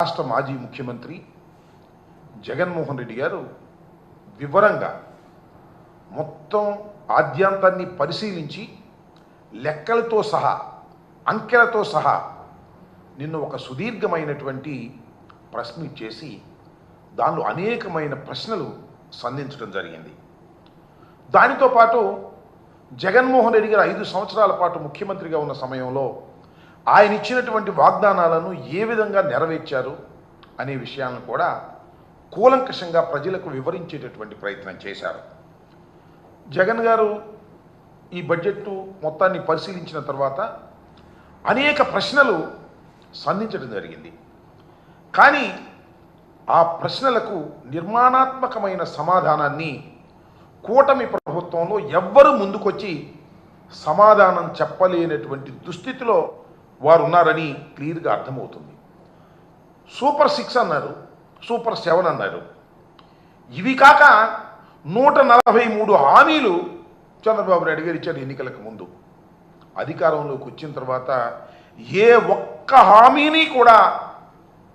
రాష్ట్ర మాజీ ముఖ్యమంత్రి జగన్మోహన్ రెడ్డి గారు వివరంగా మొత్తం ఆద్యాంతాన్ని పరిశీలించి లెక్కలతో సహా అంకెలతో సహా నిన్న ఒక సుదీర్ఘమైనటువంటి ప్రశ్న ఇచ్చేసి దానిలో అనేకమైన ప్రశ్నలు సంధించడం జరిగింది. దానితో పాటు జగన్మోహన్ రెడ్డి గారు 5 సంవత్సరాల పాటు ముఖ్యమంత్రిగా ఉన్న సమయంలో ఆయన ఇచ్చినటువంటి వాగ్దానాలను ఏ విధంగా నెరవేర్చారు అనే విషయాలను కూడా కూలంకషంగా ప్రజలకు వివరించేటటువంటి ప్రయత్నం చేశారు. జగన్ గారు ఈ బడ్జెట్ మొత్తాన్ని పరిశీలించిన తర్వాత అనేక ప్రశ్నలు సంధించడం జరిగింది. కానీ ఆ ప్రశ్నలకు నిర్మాణాత్మకమైన సమాధానాన్ని కూటమి ప్రభుత్వంలో ఎవ్వరూ ముందుకొచ్చి సమాధానం చెప్పలేనటువంటి దుస్థితిలో వారు ఉన్నారని క్లియర్గా అర్థమవుతుంది. సూపర్ 6 అన్నారు, సూపర్ 7 అన్నారు. ఇవి కాక 143 హామీలు చంద్రబాబు నాయుడు గారు ఇచ్చారు ఎన్నికలకు ముందు. అధికారంలోకి వచ్చిన తర్వాత ఏ ఒక్క హామీని కూడా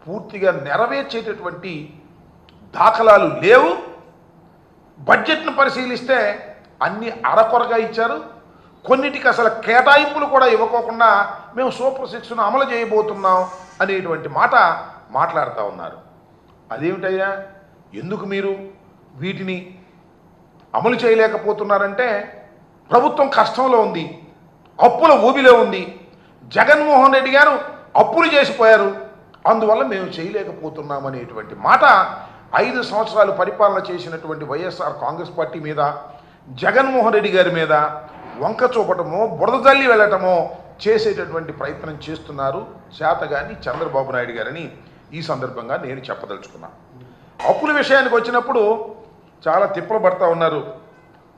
పూర్తిగా నెరవేర్చేటటువంటి దాఖలాలు లేవు. బడ్జెట్ను పరిశీలిస్తే అన్ని అరకొరగా ఇచ్చారు. కొన్నిటికి అసలు కేటాయింపులు కూడా ఇవ్వకోకుండా మేము సూపర్ 6ను అమలు చేయబోతున్నాం అనేటువంటి మాట మాట్లాడుతూ ఉన్నారు. అదేమిటయ్యా, ఎందుకు మీరు వీటిని అమలు చేయలేకపోతున్నారంటే ప్రభుత్వం కష్టంలో ఉంది, అప్పుల ఊబిలో ఉంది, జగన్మోహన్ రెడ్డి గారు అప్పులు చేసిపోయారు, అందువల్ల మేము చేయలేకపోతున్నాం అనేటువంటి మాట 5 సంవత్సరాలు పరిపాలన చేసినటువంటి వైఎస్ఆర్ కాంగ్రెస్ పార్టీ మీద, జగన్మోహన్ రెడ్డి గారి మీద వంక చూపటమో బురద జల్లి వెళ్ళటమో చేసేటటువంటి ప్రయత్నం చేస్తున్నారు చేతగాని చంద్రబాబు నాయుడు గారని ఈ సందర్భంగా నేను చెప్పదలుచుకున్నా. అప్పుల విషయానికి వచ్చినప్పుడు చాలా తిప్పలు పడతా ఉన్నారు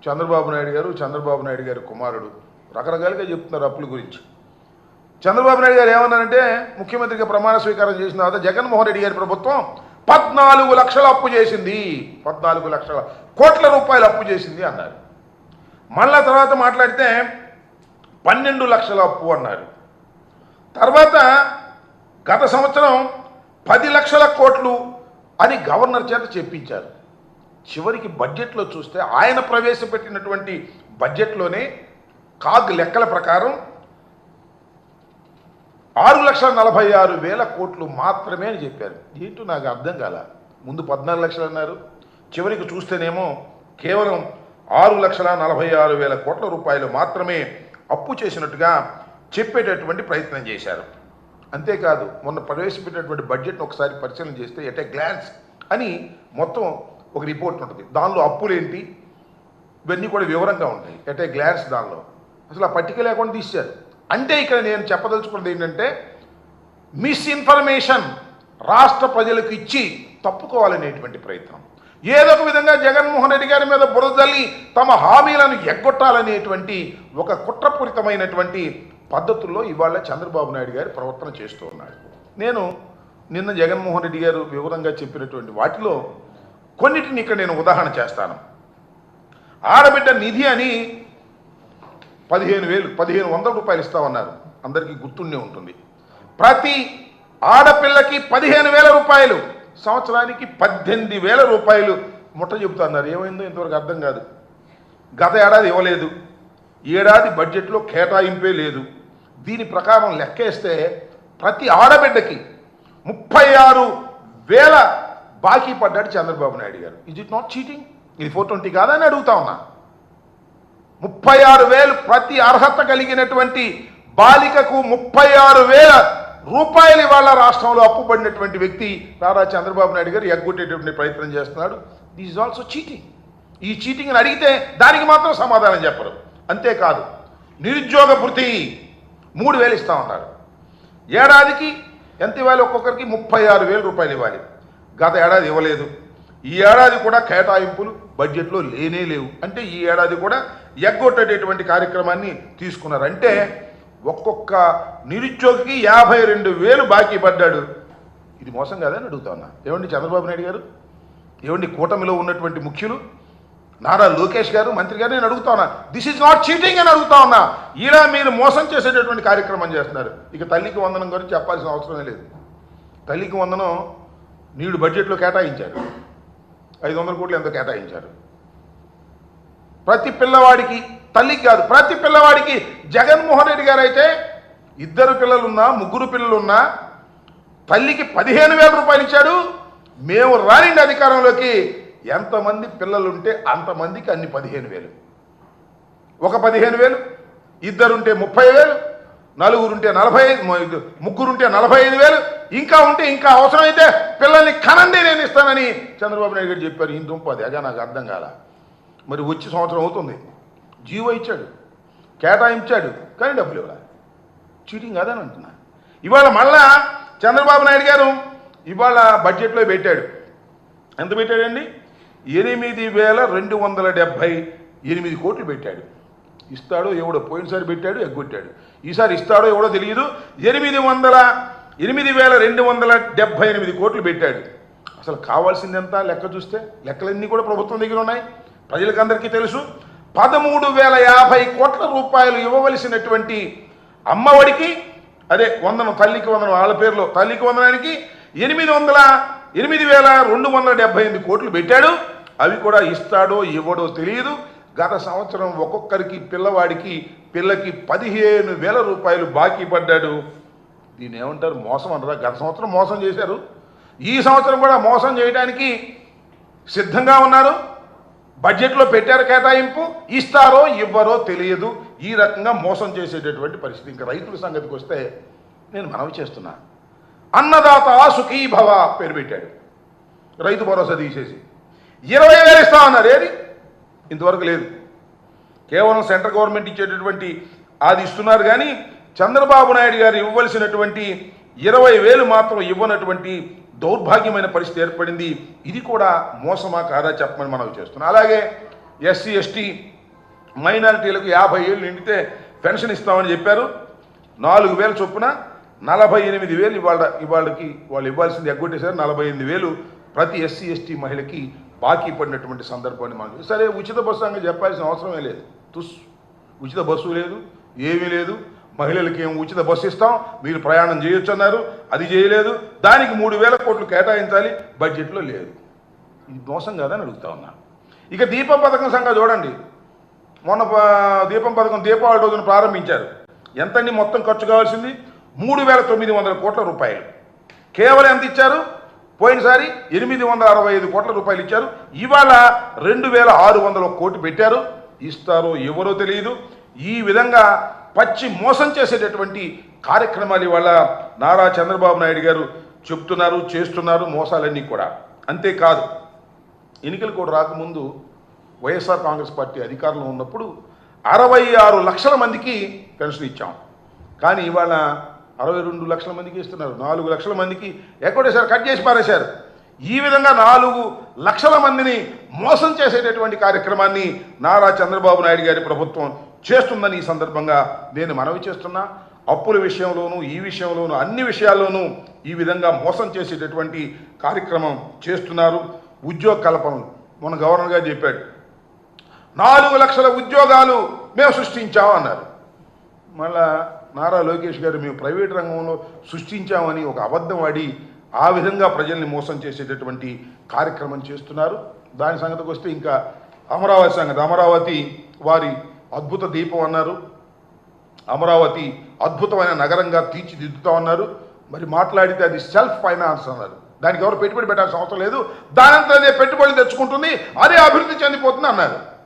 చంద్రబాబు నాయుడు గారు, చంద్రబాబు నాయుడు గారి కుమారుడు రకరకాలుగా చెప్తున్నారు అప్పుల గురించి. చంద్రబాబు నాయుడు గారు ఏమన్నారంటే ముఖ్యమంత్రిగా ప్రమాణ స్వీకారం చేసిన తర్వాత జగన్మోహన్ రెడ్డి గారి ప్రభుత్వం 14 లక్షల అప్పు చేసింది, 14 లక్షల కోట్ల రూపాయలు అప్పు చేసింది అన్నారు. మళ్ళా తర్వాత మాట్లాడితే 12 లక్షల అప్పు అన్నారు. తర్వాత గత సంవత్సరం 10 లక్షల కోట్లు అని గవర్నర్ చేత చెప్పించారు. చివరికి బడ్జెట్లో చూస్తే ఆయన ప్రవేశపెట్టినటువంటి బడ్జెట్లోనే కాగ్ లెక్కల ప్రకారం 6,46,000 కోట్లు మాత్రమే అని చెప్పారు. ఏంటో నాకు అర్థం కాల. ముందు 14 లక్షలు అన్నారు, చివరికి చూస్తేనేమో కేవలం 6,46,000 కోట్ల రూపాయలు మాత్రమే అప్పు చేసినట్టుగా చెప్పేటటువంటి ప్రయత్నం చేశారు. అంతేకాదు మొన్న ప్రవేశపెట్టినటువంటి బడ్జెట్ను ఒకసారి పరిశీలన చేస్తే ఎట్ ఏ గ్లాన్స్ అని మొత్తం ఒక రిపోర్ట్ ఉంటుంది. దానిలో అప్పులేంటి ఇవన్నీ కూడా వివరంగా ఉంటాయి. ఎట్ ఏ గ్లాన్స్ దానిలో అసలు ఆ పట్టిక లేకుండా తీశారు. అంటే ఇక్కడ నేను చెప్పదలుచుకున్నది ఏంటంటే మిస్ఇన్ఫర్మేషన్ రాష్ట్ర ప్రజలకు ఇచ్చి తప్పుకోవాలనేటువంటి ప్రయత్నం. ఏదో ఒక విధంగా జగన్మోహన్ రెడ్డి గారి మీద బురదల్లి తమ హామీలను ఎగ్గొట్టాలనేటువంటి ఒక కుట్రపూరితమైనటువంటి పద్ధతుల్లో ఇవాళ చంద్రబాబు నాయుడు గారి ప్రవర్తన చేస్తూ ఉన్నాడు. నేను నిన్న జగన్మోహన్ రెడ్డి గారు వివరంగా చెప్పినటువంటి వాటిలో కొన్నిటిని ఇక్కడ నేను ఉదాహరణ చేస్తాను. ఆడబిడ్డ నిధి అని 1,500 రూపాయలు ఇస్తామన్నారు. అందరికీ గుర్తుండే ఉంటుంది. ప్రతి ఆడపిల్లకి 15,000 రూపాయలు, సంవత్సరానికి 18,000 రూపాయలు ముట్ట చెబుతున్నారు. ఏమైందో ఇంతవరకు అర్థం కాదు. గత ఏడాది ఇవ్వలేదు, ఏడాది బడ్జెట్లో కేటాయింపే లేదు. దీని ప్రకారం లెక్కేస్తే ప్రతి ఆడబిడ్డకి 36,000 బాకీ పడ్డాడు చంద్రబాబు నాయుడు గారు. Is it not cheating? ఇది 420 కాదా అని అడుగుతా ఉన్నా. 36,000 ప్రతి అర్హత కలిగినటువంటి బాలికకు 36,000 రూపాయలు ఇవాళ రాష్ట్రంలో అప్పుపడినటువంటి వ్యక్తి నారా చంద్రబాబు నాయుడు గారు ఎగ్గొట్టేటువంటి ప్రయత్నం చేస్తున్నాడు. This is also cheating. ఈ చీటింగ్ అని అడిగితే దానికి మాత్రం సమాధానం చెప్పరు. అంతేకాదు నిరుద్యోగ భృతి 3,000 ఇస్తామన్నారు. ఏడాదికి ఎంత ఇవ్వాలి? ఒక్కొక్కరికి 36,000 రూపాయలు ఇవ్వాలి. గత ఏడాది ఇవ్వలేదు. ఈ ఏడాది కూడా కేటాయింపులు బడ్జెట్లో లేనే లేవు. అంటే ఈ ఏడాది కూడా ఎగ్గొట్టేటటువంటి కార్యక్రమాన్ని తీసుకున్నారు. అంటే ఒక్కొక్క నిరుద్యోగికి 52,000 బాకీ పడ్డాడు. ఇది మోసం కాదని అడుగుతా ఉన్నా. ఏమండి చంద్రబాబు నాయుడు గారు, ఏమండి కూటమిలో ఉన్నటువంటి ముఖ్యులు, నారా లోకేష్ గారు మంత్రి గారు నేను అడుగుతా ఉన్నా, దిస్ ఈజ్ నాట్ చీటింగ్ అని అడుగుతా ఉన్నా. ఇలా మీరు మోసం చేసేటటువంటి కార్యక్రమం చేస్తున్నారు. ఇక తల్లికి వందనం గురించి చెప్పాల్సిన అవసరమే లేదు. తల్లికి వందనం నీడు బడ్జెట్లో కేటాయించారు, 500 కోట్లు ఎంతో కేటాయించారు. ప్రతి పిల్లవాడికి, తల్లికి కాదు ప్రతి పిల్లవాడికి. జగన్మోహన్ రెడ్డి గారు అయితే 2 పిల్లలున్నా 3 పిల్లలున్నా తల్లికి 15,000 రూపాయలు ఇచ్చాడు. మేము రానిండి అధికారంలోకి, ఎంతమంది పిల్లలుంటే అంతమందికి అన్ని 15,000. ఒక 15,000, 2 ఉంటే 30,000, 4 ఉంటే 45, 3 ఉంటే 45,000, ఇంకా ఉంటే ఇంకా అవసరమైతే పిల్లల్ని కనండి నేను ఇస్తానని చంద్రబాబు నాయుడు గారు చెప్పారు. ఈయన దుంపది అదే నాకు అర్థం కాల. మరి వచ్చి సంవత్సరం అవుతుంది, జీవో ఇచ్చాడు, కేటాయించాడు, కానీ డబ్బులు ఇవ్వాలి. చీటింగ్ కాదని అంటున్నా. ఇవాళ మళ్ళా చంద్రబాబు నాయుడు గారు ఇవాళ బడ్జెట్లో పెట్టాడు. ఎంత పెట్టాడండి? 8,278 కోట్లు పెట్టాడు. ఇస్తాడో ఎవడో, పోయినసారి పెట్టాడు ఎగ్గొట్టాడు, ఈసారి ఇస్తాడో ఎవడో తెలియదు. 8,278 కోట్లు పెట్టాడు. అసలు కావాల్సింది ఎంత లెక్క చూస్తే? లెక్కలన్నీ కూడా ప్రభుత్వం దగ్గర ఉన్నాయి, ప్రజలకు అందరికీ తెలుసు. 13,050 కోట్ల రూపాయలు ఇవ్వవలసినటువంటి అమ్మఒడికి, అదే వందనం, తల్లికి వందనం, వాళ్ళ పేరులో తల్లికి వందనానికి 8,278 కోట్లు పెట్టాడు. అవి కూడా ఇస్తాడో ఇవ్వడో తెలియదు. గత సంవత్సరం ఒక్కొక్కరికి పిల్లకి 15,000 రూపాయలు బాకీ పడ్డాడు. దీన్ని ఏమంటారు? మోసం అంటారా? గత సంవత్సరం మోసం చేశారు, ఈ సంవత్సరం కూడా మోసం చేయడానికి సిద్ధంగా ఉన్నారు. బడ్జెట్లో పెట్టారు కేటాయింపు, ఇస్తారో ఇవ్వరో తెలియదు. ఈ రకంగా మోసం చేసేటటువంటి పరిస్థితి. ఇంకా రైతుల సంగతికి వస్తే నేను మనవి చేస్తున్నా, అన్నదాత సుఖీభవ పేరు పెట్టాడు. రైతు భరోసా తీసేసి 20,000 ఇస్తామన్నారు. ఏది? ఇంతవరకు లేదు. కేవలం సెంట్రల్ గవర్నమెంట్ ఇచ్చేటటువంటి అది ఇస్తున్నారు, కానీ చంద్రబాబు నాయుడు గారు ఇవ్వవలసినటువంటి 20,000 మాత్రం ఇవ్వనటువంటి దౌర్భాగ్యమైన పరిస్థితి ఏర్పడింది. ఇది కూడా మోసమా కాదా చెప్పమని మనవి చేస్తున్నాం. అలాగే ఎస్సీ ఎస్టీ మైనారిటీలకు 50 ఏళ్ళు నిండితే పెన్షన్ ఇస్తామని చెప్పారు. 4,000 చొప్పున 48,000 ఇవాళకి వాళ్ళు ఇవ్వాల్సింది ఎగ్గొట్టేశారు. 48,000 ప్రతి ఎస్సీ ఎస్టీ మహిళకి బాకీ పడినటువంటి సందర్భాన్ని మనం. సరే, ఉచిత బస్సు అంగా చెప్పాల్సిన అవసరమే లేదు. ఉచిత బస్సు లేదు, ఏమీ లేదు. మహిళలకి ఏం ఉచిత బస్సు ఇస్తాం, మీరు ప్రయాణం చేయొచ్చు అన్నారు, అది చేయలేదు. దానికి 3,000 కోట్లు కేటాయించాలి, బడ్జెట్లో లేదు. ఇది మోసం కాదని అడుగుతా ఉన్నా. ఇక దీపం పథకం సంగతి చూడండి. మొన్న దీపం పథకం దీపావళి రోజున ప్రారంభించారు. ఎంతండి మొత్తం ఖర్చు కావాల్సింది? 3,900 కోట్ల రూపాయలు. కేవలం ఎంత ఇచ్చారు? పోయినసారి 865 కోట్ల రూపాయలు ఇచ్చారు. ఇవాళ 2,600 కోట్లు పెట్టారు. ఇస్తారో ఎవరో తెలియదు. ఈ విధంగా పచ్చి మోసం చేసేటటువంటి కార్యక్రమాలు ఇవాళ నారా చంద్రబాబు నాయుడు గారు చెప్తున్నారు, చేస్తున్నారు. మోసాలన్నీ కూడా. అంతేకాదు, ఎన్నికలు కూడా రాకముందు వైఎస్ఆర్ కాంగ్రెస్ పార్టీ అధికారంలో ఉన్నప్పుడు 66 లక్షల మందికి పెన్షన్ ఇచ్చాం. కానీ ఇవాళ 62 లక్షల మందికి ఇస్తున్నారు. 4 లక్షల మందికి ఎక్కడేశారు, కట్ చేసి పారేశారు. ఈ విధంగా 4 లక్షల మందిని మోసం చేసేటటువంటి కార్యక్రమాన్ని నారా చంద్రబాబు నాయుడు గారి ప్రభుత్వం చేస్తుందని ఈ సందర్భంగా నేను మనవి చేస్తున్నా. అప్పుల విషయంలోనూ, ఈ విషయంలోనూ, అన్ని విషయాల్లోనూ ఈ విధంగా మోసం చేసేటటువంటి కార్యక్రమం చేస్తున్నారు. ఉద్యోగ కల్పనలు మన గవర్నర్ గారు చెప్పాడు, 4 లక్షల ఉద్యోగాలు మేము సృష్టించామన్నారు. మళ్ళా నారా లోకేష్ గారు మేము ప్రైవేట్ రంగంలో సృష్టించామని ఒక అబద్ధం ఆడి ఆ విధంగా ప్రజల్ని మోసం చేసేటటువంటి కార్యక్రమం చేస్తున్నారు. దాని సంగతికి వస్తే ఇంకా అమరావతి సంగతి. అమరావతి వారి అద్భుత దీపం అన్నారు, అమరావతి అద్భుతమైన నగరంగా తీర్చిదిద్దుతామన్నారు. మరి మాట్లాడితే అది సెల్ఫ్ ఫైనాన్స్ అన్నారు. దానికి ఎవరు పెట్టుబడి పెట్టాల్సిన అవసరం లేదు, దానంతా అదే పెట్టుబడులు తెచ్చుకుంటుంది, అదే అభివృద్ధి చెందిపోతుంది అన్నారు.